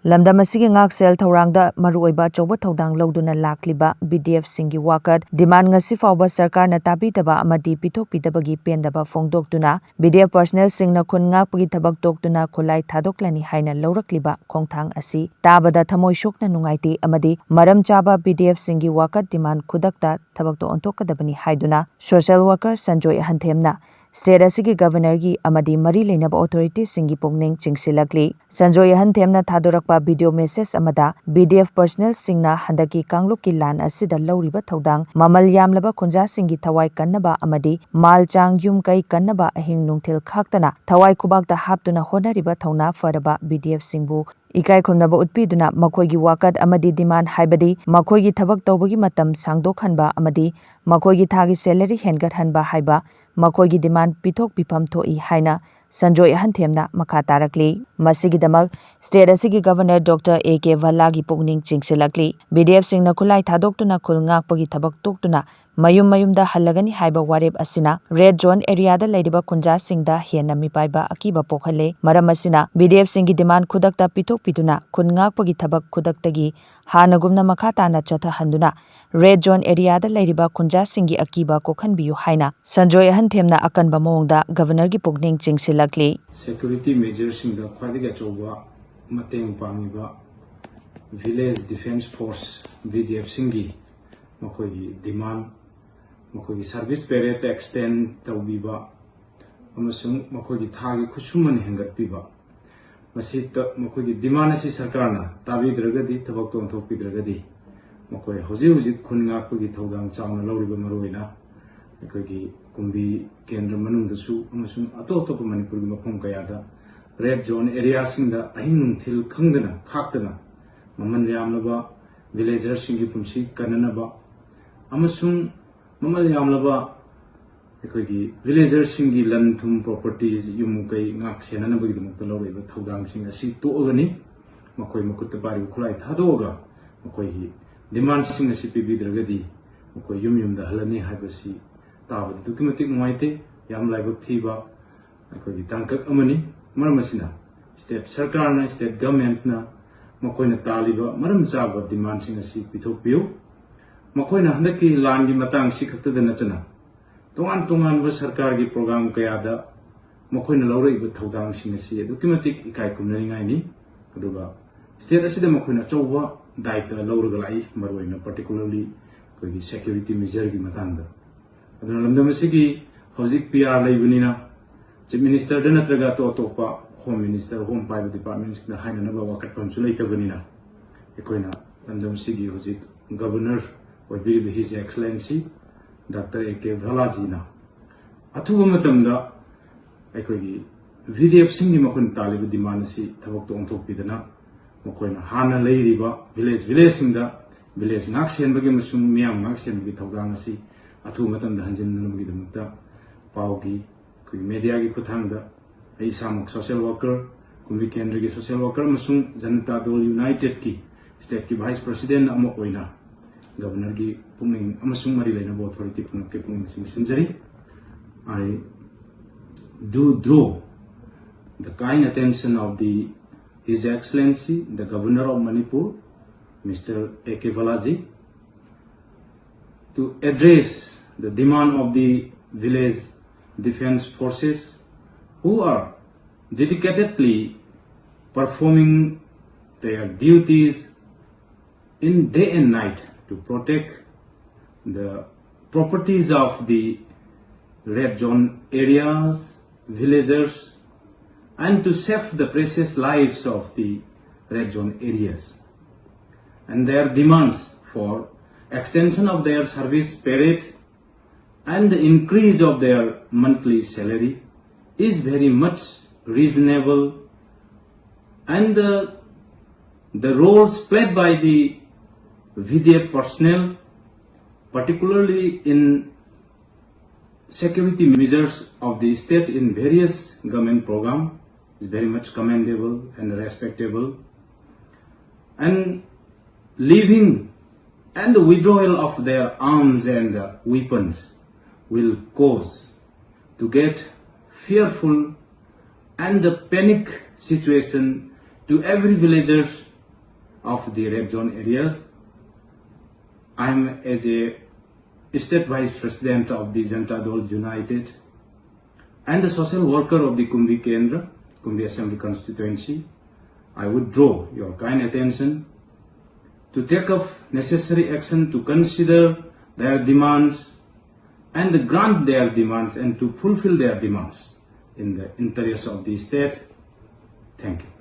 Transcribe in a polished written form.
ꯂꯝꯗꯝ ꯑꯁꯤꯒꯤ ꯉꯥꯛꯁꯦꯜ ꯊꯧꯔꯥꯡꯗ ꯃꯔꯨꯑꯣꯏꯕ ꯑꯆꯧꯕ ꯊꯧꯗꯥꯡ ꯂꯧꯗꯨꯅ ꯂꯥꯛꯂꯤꯕ BDF-ꯁꯤꯡꯒꯤ ꯋꯥꯀꯠ ꯗꯤꯃꯥꯟ ꯉꯁꯤ ꯐꯥꯎꯕ ꯁꯔꯀꯥꯔꯅ ꯇꯥꯕꯤꯗꯕ ꯑꯃꯗꯤ ꯄꯤꯊꯣꯛꯄꯤꯗꯕꯒꯤ ꯄꯦꯟꯗꯕ ꯐꯣꯡꯗꯣꯛꯇꯨꯅ BDF ꯄꯔꯁꯅꯦꯜꯁꯤꯡꯅ ꯈꯨꯟ ꯉꯥꯛꯄꯒꯤ ꯊꯕꯛ ꯇꯣꯛꯇꯨꯅ ꯈꯨꯠꯂꯥꯏ ꯊꯥꯗꯣꯛꯂꯅꯤ ꯍꯥꯏꯅ ꯂꯧꯔꯛꯂꯤꯕ ꯈꯣꯡꯊꯥꯡ ꯑꯁꯤ ꯇꯥꯕꯗ ꯊꯃꯣꯏ ꯁꯣꯛꯅ ꯅꯨꯡꯉꯥꯏꯇꯦ ꯑꯃꯗꯤ ꯃꯔꯝ ꯆꯥꯕ BDF-ꯁꯤꯡꯒꯤ ꯋꯥꯀꯠ ꯗꯤꯃꯥꯟ ꯈꯨꯗꯛꯇ ꯊꯕꯛꯇ ꯑꯣꯟꯊꯣꯛꯀꯗꯕꯅꯤ ꯍꯥꯏꯗꯨꯅ ꯁꯣꯁꯤꯌꯦꯜ ꯋꯥꯔꯀꯔ ꯁꯟꯖꯣꯏ ꯑꯍꯟꯊꯦꯝꯅ ꯁ꯭ꯇꯦꯠ ꯑꯁꯤꯒꯤ ꯒꯚꯔꯅꯔꯒꯤ ꯑꯃꯗꯤ ꯃꯔꯤ ꯂꯩꯅꯕ ꯑꯣꯊꯣꯔꯤꯇꯤꯁꯤꯡꯒꯤ ꯄꯨꯛꯅꯤꯡ ꯆꯤꯡꯁꯤꯜꯂꯛꯂꯤ꯫ ꯁꯟꯖꯣꯏ ꯑꯍꯟꯊꯦꯝꯅ ꯊꯥꯗꯣꯔꯛꯄ ꯚꯤꯗꯤꯑꯣ ꯃꯦꯁꯦꯖ ꯑꯃꯗ BDF ꯄꯔꯁꯅꯦꯜꯁꯤꯡꯅ ꯍꯟꯗꯛꯀꯤ ꯀꯥꯡꯂꯨꯞꯀꯤ ꯂꯥꯟ ꯑꯁꯤꯗ ꯂꯧꯔꯤꯕ ꯊꯧꯗꯥꯡ ꯃꯃꯜ ꯌꯥꯝꯂꯕ ꯈꯨꯟꯖꯥꯁꯤꯡꯒꯤ ꯊꯋꯥꯏ ꯀꯟꯅꯕ ꯑꯃꯗꯤ ꯃꯥꯜ ꯆꯥꯡ ꯌꯨꯝ ꯀꯩ ꯀꯟꯅꯕ ꯑꯍꯤꯡ ꯅꯨꯡꯊꯤꯜ ꯈꯥꯛꯇꯅ ꯊꯋꯥꯏ ꯈꯨꯕꯥꯛꯇ ꯍꯥꯞꯇꯨꯅ ꯍꯣꯠꯅꯔꯤꯕ ꯊꯧꯅꯥ ꯐꯔꯕ BDF-ꯁꯤꯡꯕꯨ ꯏꯀꯥꯏ ꯈꯨꯝꯅꯕ ꯎꯠꯄꯤꯗꯨꯅ ꯃꯈꯣꯏꯒꯤ ꯋꯥꯀꯠ ꯑꯃꯗꯤ ꯗꯤꯃꯥꯟ ꯍꯥꯏꯕꯗꯤ ꯃꯈꯣꯏꯒꯤ ꯊꯕꯛ ꯇꯧꯕꯒꯤ ꯃꯇꯝ ꯁꯥꯡꯗꯣꯛꯍꯟꯕ ꯑꯃꯗꯤ ꯃꯈꯣꯏꯒꯤ ꯊꯥꯒꯤ ꯁꯦꯂꯔꯤ ꯍꯦꯟꯒꯠꯍꯟꯕ ꯍꯥꯏꯕ ꯃꯈꯣꯏꯒꯤ ꯗꯤꯃꯥꯟ ꯄꯤꯊꯣꯛ ꯄꯤꯐꯝ ꯊꯣꯛꯏ ꯍꯥꯏꯅ ꯁꯟꯖꯣꯏ ꯑꯍꯟꯊꯦꯝꯅ ꯃꯈꯥ ꯇꯥꯔꯛꯂꯤ꯫ ꯃꯁꯤꯒꯤꯗꯃꯛ ꯁ꯭ꯇꯦꯠ ꯑꯁꯤꯒꯤ ꯒꯚꯔꯅꯔ ꯗꯣꯛꯇꯔ A.K. ꯚꯜꯂꯥꯒꯤ ꯄꯨꯛꯅꯤꯡ ꯆꯤꯡꯁꯤꯜꯂꯛꯂꯤ꯫ BDF-ꯁꯤꯡꯅ ꯈꯨꯠꯂꯥꯏ ꯊꯥꯗꯣꯛꯇꯨꯅ ꯈꯨꯜ ꯉꯥꯛꯄꯒꯤ ꯊꯕꯛ ꯇꯣꯛꯇꯨꯅ ꯃꯌꯨꯝ ꯃꯌꯨꯝꯗ ꯍꯜꯂꯒꯅꯤ ꯍꯥꯏꯕ ꯋꯥꯔꯦꯞ ꯑꯁꯤꯅ ꯔꯦꯗ ꯖꯣꯟ ꯑꯦꯔꯤꯌꯥꯗ ꯂꯩꯔꯤꯕ ꯈꯨꯟꯖꯥꯁꯤꯡꯗ ꯍꯦꯟꯅ ꯃꯤꯄꯥꯏꯕ ꯑꯀꯤꯕ ꯄꯣꯛꯍꯜꯂꯦ꯫ ꯃꯔꯝ ꯑꯁꯤꯅ BDF-ꯁꯤꯡꯒꯤ ꯗꯤꯃꯥꯟ ꯈꯨꯗꯛꯇ ꯄꯤꯊꯣꯛꯄꯤꯗꯨꯅ ꯈꯨꯟ ꯉꯥꯛꯄꯒꯤ ꯊꯕꯛ ꯈꯨꯗꯛꯇꯒꯤ ꯍꯥꯟꯅꯒꯨꯝꯅ ꯃꯈꯥ ꯇꯥꯅ ꯆꯠꯊꯍꯟꯗꯨꯅ ꯔꯦꯗ ꯖꯣꯟ ꯑꯦꯔꯤꯌꯥꯗ ꯂꯩꯔꯤꯕ ꯈꯨꯟꯖꯥꯁꯤꯡꯒꯤ ꯑꯀꯤꯕ ꯀꯣꯛꯍꯟꯕꯤꯌꯨ ꯍꯥꯏꯅ ꯁꯟꯖꯣꯏ ꯑꯍꯟꯊꯦꯝꯅ ꯑꯀꯟꯕ ꯃꯑꯣꯡꯗ ꯒꯚꯔꯅꯔꯒꯤ ꯄꯨꯛꯅꯤꯡ ꯆꯤꯡꯁꯤꯜꯂꯛꯂꯤ꯫ ꯁꯦꯀ꯭ꯌꯨꯔꯤꯇꯤ ꯃꯦꯖꯔꯁꯤꯡꯗ ꯈ꯭ꯋꯥꯏꯗꯒꯤ ꯑꯆꯧꯕ ꯃꯇꯦꯡ ꯄꯥꯡꯂꯤꯕ ꯚꯤꯂꯦꯖ ꯗꯤꯐꯦꯟꯁ ꯐꯣꯔꯁ BDF-ꯁꯤꯡꯒꯤ ꯃꯈꯣꯏꯒꯤ ꯗꯤꯃꯥꯟ ꯃꯈꯣꯏꯒꯤ ꯁꯔꯚꯤꯁ ꯄꯦꯔꯦꯠ ꯑꯦꯛꯁꯇꯦꯟ ꯇꯧꯕꯤꯕ ꯑꯃꯁꯨꯡ ꯃꯈꯣꯏꯒꯤ ꯊꯥꯒꯤ ꯈꯨꯠꯁꯨꯃꯟ ꯍꯦꯟꯒꯠꯄꯤꯕ ꯃꯈꯣꯏꯒꯤ ꯗꯤꯃꯥꯟ ꯑꯁꯤ ꯁꯔꯀꯥꯔꯅ ꯇꯥꯕꯤꯗ꯭ꯔꯒꯗꯤ ꯊꯕꯛꯇ ꯑꯣꯟꯊꯣꯛꯄꯤꯗ꯭ꯔꯒꯗꯤ ꯃꯈꯣꯏ ꯍꯧꯖꯤꯛ ꯈꯨꯟ ꯉꯥꯛꯄꯒꯤ ꯊꯧꯗꯥꯡ ꯆꯥꯎꯅ ꯂꯧꯔꯤꯕ ꯃꯔꯨꯑꯣꯏꯅ ꯑꯩꯈꯣꯏꯒꯤ ꯀꯨꯝꯕꯤ ꯀꯦꯟꯗ꯭ꯔ ꯃꯅꯨꯡꯗꯁꯨ ꯑꯃꯁꯨꯡ ꯑꯇꯣꯞ ꯑꯇꯣꯞꯄ ꯃꯅꯤꯄꯨꯔꯒꯤ ꯃꯐꯝ ꯀꯌꯥꯗ ꯔꯦꯗ ꯖꯣꯟ ꯑꯦꯔꯤꯌꯥꯁꯤꯡꯗ ꯑꯍꯤꯡ ꯅꯨꯡꯊꯤꯜ ꯈꯪꯗꯅ ꯈꯥꯛꯇꯅ ꯃꯃꯜ ꯌꯥꯝꯂꯕ ꯚꯤꯂꯦꯖꯔꯁꯤꯡꯒꯤ ꯄꯨꯟꯁꯤ ꯀꯟꯅꯅꯕ ꯑꯃꯁꯨꯡ ꯃꯃꯜ ꯌꯥꯝꯂꯕ ꯑꯩꯈꯣꯏꯒꯤ ꯚꯤꯂꯦꯖꯔꯁꯤꯡꯒꯤ ꯂꯟ ꯊꯨꯝ ꯄ꯭ꯔꯣꯄꯔꯇꯤꯁ ꯌꯨꯝ ꯀꯩ ꯉꯥꯛ ꯁꯦꯟꯅꯅꯕꯒꯤꯗꯃꯛꯇ ꯂꯧꯔꯤꯕ ꯊꯧꯗꯥꯡꯁꯤꯡ ꯑꯁꯤ ꯇꯣꯛꯑꯒꯅꯤ ꯃꯈꯣꯏ ꯃꯈꯨꯠꯇ ꯄꯥꯏꯔꯤꯕ ꯈꯨꯠꯂꯥꯏ ꯊꯥꯗꯣꯛꯑꯒ ꯃꯈꯣꯏꯒꯤ ꯗꯤꯃꯥꯟꯁꯤꯡ ꯑꯁꯤ ꯄꯤꯕꯤꯗ꯭ꯔꯒꯗꯤ ꯃꯈꯣꯏ ꯌꯨꯝꯗ ꯍꯜꯂꯅꯤ ꯍꯥꯏꯕꯁꯤ ꯇꯥꯕꯗ ꯑꯗꯨꯛꯀꯤ ꯃꯇꯤꯛ ꯅꯨꯡꯉꯥꯏꯇꯦ ꯌꯥꯝ ꯂꯥꯏꯕꯛ ꯊꯤꯕ ꯑꯩꯈꯣꯏꯒꯤ ꯇꯥꯡꯀꯛ ꯑꯃꯅꯤ꯫ ꯃꯔꯝ ꯑꯁꯤꯅ ꯁ꯭ꯇꯦꯠ ꯁꯔꯀꯥꯔꯅ ꯁ꯭ꯇꯦꯠ ꯒꯚꯔꯟꯃꯦꯟꯠꯅ ꯃꯈꯣꯏꯅ ꯇꯥꯜꯂꯤꯕ ꯃꯔꯝ ꯆꯥꯕ ꯗꯤꯃꯥꯟꯁꯤꯡ ꯑꯁꯤ ꯄꯤꯊꯣꯛꯄꯤꯌꯨ꯫ ꯃꯈꯣꯏꯅ ꯍꯟꯗꯛꯀꯤ ꯂꯥꯟꯒꯤ ꯃꯇꯥꯡꯁꯤ ꯈꯛꯇꯗ ꯅꯠꯇꯅ ꯇꯣꯉꯥꯟ ꯇꯣꯉꯥꯟꯕ ꯁꯔꯀꯥꯔꯒꯤ ꯄ꯭ꯔꯣꯒ꯭ꯔꯥꯝ ꯀꯌꯥꯗ ꯃꯈꯣꯏꯅ ꯂꯧꯔꯛꯏꯕ ꯊꯧꯗꯥꯡꯁꯤꯡ ꯑꯁꯤ ꯑꯗꯨꯛꯀꯤ ꯃꯇꯤꯛ ꯏꯀꯥꯏ ꯈꯨꯝꯅꯅꯤꯡꯉꯥꯏꯅꯤ꯫ ꯑꯗꯨꯒ ꯁ꯭ꯇꯦꯠ ꯑꯁꯤꯗ ꯃꯈꯣꯏꯅ ꯑꯆꯧꯕ ꯗꯥꯏꯇ ꯂꯧꯔꯒ ꯂꯥꯛꯏ ꯃꯔꯨꯑꯣꯏꯅ ꯄꯥꯔꯇꯤꯀꯨꯂꯔꯂꯤ ꯑꯩꯈꯣꯏꯒꯤ ꯁꯦꯀ꯭ꯌꯨꯔꯤꯇꯤ ꯃꯦꯖꯔꯒꯤ ꯃꯇꯥꯡꯗ꯫ ꯑꯗꯨꯅ ꯂꯝꯗꯝ ꯑꯁꯤꯒꯤ ꯍꯧꯖꯤꯛ PR ꯂꯩꯕꯅꯤꯅ ꯆꯤꯐ ꯃꯤꯅꯤꯁꯇꯔꯗ ꯅꯠꯇ꯭ꯔꯒ ꯑꯇꯣꯞꯄ ꯍꯣꯝ ꯃꯤꯅꯤꯁꯇꯔ ꯍꯣꯝ ꯄꯥꯏꯕ ꯗꯤꯄꯥꯔꯠꯃꯦꯟꯠꯁꯤꯡꯗ ꯍꯥꯏꯅꯅꯕ ꯋꯥꯀꯠꯐꯝꯁꯨ ꯂꯩꯇꯕꯅꯤꯅ ꯑꯩꯈꯣꯏꯅ ꯂꯝꯗꯝ ꯑꯁꯤꯒꯤ ꯍꯧꯖꯤꯛ ꯒꯚꯔꯅꯔ ꯑꯣꯏꯕꯤꯔꯤꯕ ꯍꯤꯖ ꯑꯦꯛꯁꯂꯦꯟꯁꯤ ꯗꯥꯛꯇꯔ A.K. ꯚꯜꯂꯥꯖꯤꯅ ꯑꯊꯨꯕ ꯃꯇꯝꯗ ꯑꯩꯈꯣꯏꯒꯤ BDF-ꯁꯤꯡꯒꯤ ꯃꯈꯣꯏꯅ ꯇꯥꯜꯂꯤꯕ ꯗꯤꯃꯥꯟ ꯑꯁꯤ ꯊꯕꯛꯇ ꯑꯣꯟꯊꯣꯛꯄꯤꯗꯅ ꯃꯈꯣꯏꯅ ꯍꯥꯟꯅ ꯂꯩꯔꯤꯕ ꯚꯤꯂꯦꯖꯁꯤꯡꯗ ꯚꯤꯂꯦꯖ ꯉꯥꯛ ꯁꯦꯟꯕꯒꯤ ꯑꯃꯁꯨꯡ ꯃꯤꯌꯥꯝ ꯉꯥꯛ ꯁꯦꯟꯕꯒꯤ ꯊꯧꯗꯥꯡ ꯑꯁꯤ ꯑꯊꯨꯕ ꯃꯇꯝꯗ ꯍꯟꯖꯤꯟꯅꯕꯒꯤꯗꯃꯛꯇ ꯄꯥꯎꯒꯤ ꯑꯩꯈꯣꯏꯒꯤ ꯃꯦꯗꯤꯌꯥꯒꯤ ꯈꯨꯠꯊꯥꯡꯗ ꯑꯩ ꯏꯁꯥꯃꯛ ꯁꯣꯁꯤꯌꯦꯜ ꯋꯥꯔꯀꯔ ꯀꯨꯝꯕꯤ ꯀꯦꯟꯗ꯭ꯔꯒꯤ ꯁꯣꯁꯤꯌꯦꯜ ꯋꯥꯔꯀꯔ ꯑꯃꯁꯨꯡ ꯖꯅꯇꯥ ꯗꯣꯜ ꯌꯨꯅꯥꯏꯇꯦꯗꯀꯤ ꯁ꯭ꯇꯦꯠꯀꯤ ꯚꯥꯏꯁ ꯄ꯭ꯔꯁꯤꯗꯦꯟꯠ ꯑꯃ ꯑꯣꯏꯅ ꯒꯚꯔꯅꯔꯒꯤ ꯄꯨꯛꯅꯤꯡ ꯑꯃꯁꯨꯡ ꯃꯔꯤ ꯂꯩꯅꯕ ꯑꯣꯊꯣꯔꯤꯇꯤ ꯄꯨꯝꯅꯃꯛꯀꯤ ꯄꯨꯛꯅꯤꯡ ꯆꯤꯡꯁꯤꯟꯖꯔꯤ꯫ I do draw the kind attention of His Excellency, the Governor of Manipur, Mr. A.K. Balaji, to address the demand of the village defense forces who are dedicatedly performing their duties in day and night to protect the properties of the red zone areas, villagers, and to save the precious lives of the red zone areas. And their demands for extension of their service period and the increase of their monthly salary is very much reasonable, and the roles played by the VDF personnel, particularly in security measures of the state in various government programs, is very much commendable and respectable. And leaving and the withdrawal of their arms and weapons will cause to get fearful and the panic situation to every villagers of the red zone areas. I am as a state vice president of the Janata Dol United and the social worker of the Kumbi Kendra, Kumbi Assembly constituency. I would draw your kind attention to take up necessary action to consider their demands and grant their demands and to fulfill their demands in the interest of the state. Thank you.